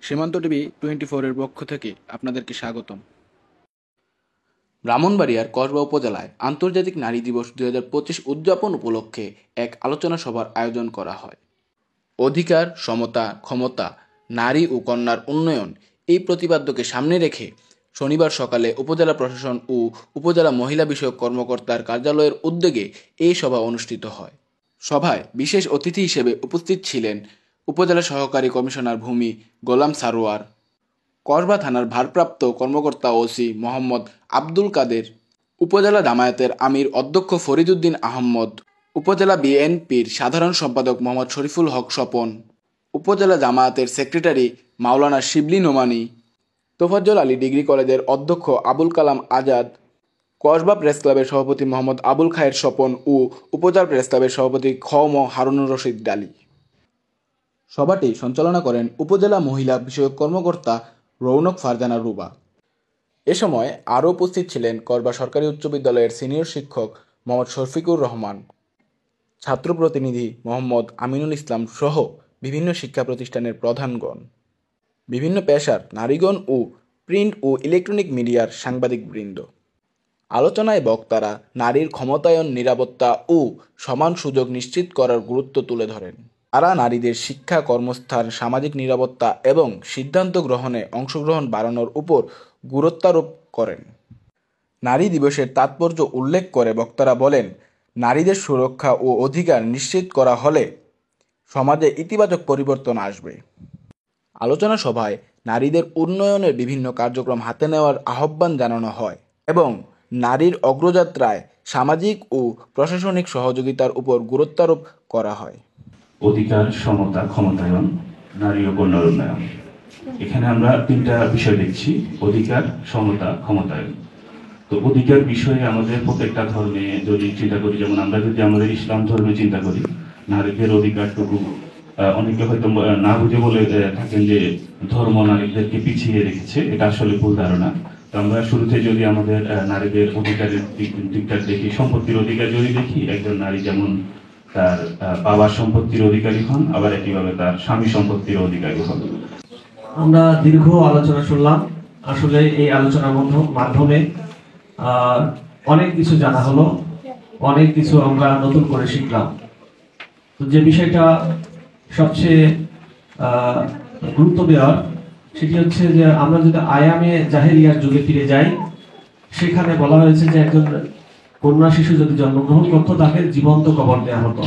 সীমান্ত টিভি 24 এর পক্ষ থেকে আপনাদেরকে স্বাগতম। ব্রাহ্মণবাড়িয়ার কসবা উপজেলায় আন্তর্জাতিক নারী দিবস 2025 উদযাপন উপলক্ষে এক আলোচনা সভার আয়োজন করা হয়। অধিকার, সমতা, ক্ষমতা, নারী ও কন্যার উন্নয়ন এই প্রতিপাদ্যকে সামনে রেখে শনিবার সকালে উপজেলা প্রশাসন ও উপজেলা মহিলা বিষয়ক কর্মকর্তার কার্যালয়ের উদ্যোগে এই সভা অনুষ্ঠিত হয়। সভায় বিশেষ অতিথি হিসেবে উপস্থিত ছিলেন উপজেলা সহকারী কমিশনার ভূমি গোলাম সারোয়ার, কসবা থানার ভারপ্রাপ্ত কর্মকর্তা ওসি মোহাম্মদ আব্দুল কাদের, উপজেলা জামায়াতের আমির অধ্যক্ষ ফরিদ উদ্দিন আহমদ, উপজেলা বিএনপির সাধারণ সম্পাদক মোহাম্মদ শরীফুল হক স্বপন, উপজেলা জামায়াতের সেক্রেটারি মাওলানা শিবলি নোমানী, তোফাজ্জল আলী ডিগ্রি কলেজের অধ্যক্ষ আবুল কালাম আজাদ, কসবা প্রেস ক্লাবের সভাপতি মোহাম্মদ আবুল খায়ের স্বপন ও উপজেলা প্রেস ক্লাবের সভাপতি খ.ম. হারুনুর রশিদ ডালি। সভাটি সঞ্চালনা করেন উপজেলা মহিলা বিষয়ক কর্মকর্তা রৌনক ফারজানা রুবা। এ সময় আরও উপস্থিত ছিলেন কসবা সরকারি উচ্চ বিদ্যালয়ের সিনিয়র শিক্ষক মোহাম্মদ শফিকুর রহমান, ছাত্র প্রতিনিধি মোহাম্মদ আমিনুল ইসলাম সহ বিভিন্ন শিক্ষা প্রতিষ্ঠানের প্রধানগণ, বিভিন্ন পেশার নারীগণ ও প্রিন্ট ও ইলেকট্রনিক মিডিয়ার সাংবাদিকবৃন্দ। আলোচনায় বক্তারা নারীর ক্ষমতায়ন, নিরাপত্তা ও সমান সুযোগ নিশ্চিত করার গুরুত্ব তুলে ধরেন। তারা নারীদের শিক্ষা, কর্মস্থান, সামাজিক নিরাপত্তা এবং সিদ্ধান্ত গ্রহণে অংশগ্রহণ বাড়ানোর উপর গুরুত্বারোপ করেন। নারী দিবসের তাৎপর্য উল্লেখ করে বক্তারা বলেন, নারীদের সুরক্ষা ও অধিকার নিশ্চিত করা হলে সমাজে ইতিবাচক পরিবর্তন আসবে। আলোচনা সভায় নারীদের উন্নয়নের বিভিন্ন কার্যক্রম হাতে নেওয়ার আহ্বান জানানো হয় এবং নারীর অগ্রযাত্রায় সামাজিক ও প্রশাসনিক সহযোগিতার উপর গুরুত্বারোপ করা হয়। অধিকার, সমতা, ক্ষমতায়ন, নারী ও কন্যার উন্নয়ন। এখানে আমরা তিনটা বিষয় দেখছি: অধিকার, সমতা, ক্ষমতায়ন। তো অধিকার বিষয়ে আমাদের প্রত্যেকটা ধর্মে যদি চিন্তা করি, যেমন আমরা যদি আমাদের ইসলাম ধর্মে চিন্তা করি, নারীদের অধিকারটুকু অনেকে হয়তো না বুঝে বলে থাকেন যে ধর্ম নারীদেরকে পিছিয়ে রেখেছে। এটা আসলে ভুল ধারণা। তো আমরা শুরুতে যদি আমাদের নারীদের অধিকারের দিকটা দেখি, সম্পত্তির অধিকার যদি দেখি, একজন নারী যেমন তার বাবার সম্পত্তির অধিকারী হন, আবার একইভাবে তার স্বামী সম্পত্তির অধিকারী হন। আমরা দীর্ঘ আলোচনা শুনলাম। আসলে এই আলোচনার মাধ্যমে অনেক কিছু জানা হলো, অনেক কিছু আমরা নতুন করে শিখলাম। তো যে বিষয়টা সবচেয়ে গুরুত্ব দেওয়ার, সেটি হচ্ছে যে আমরা যদি আয়ামে জাহেলিয়ার যুগে ফিরে যাই, সেখানে বলা হয়েছে যে একজন কন্যা শিশু যদি জন্মগ্রহণ করতো তাকে জীবন্ত কবর দেওয়া হতো।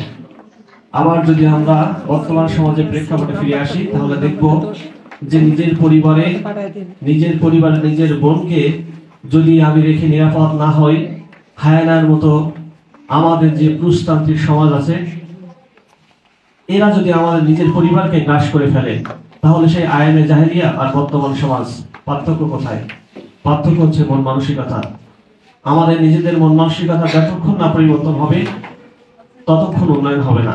আবার যদি আমরা বর্তমান সমাজে প্রেক্ষাপটে ফিরে আসি, তাহলে দেখব যে নিজের পরিবারে নিজের বোনকে যদি আমি রেখে নিরাপদ না হই, হায়ানার মতো আমাদের যে পুরুষতান্ত্রিক সমাজ আছে, এরা যদি আমাদের নিজের পরিবারকে গ্রাস করে ফেলে, তাহলে সেই আয়ামে জাহেলিয়া আর বর্তমান সমাজ পার্থক্য কোথায়? পার্থক্য হচ্ছে মন মানসিকতা। আমাদের নিজেদের মন মানসিকতা যতক্ষণ না পরিবর্তন হবে, ততক্ষণ উন্নয়ন হবে না।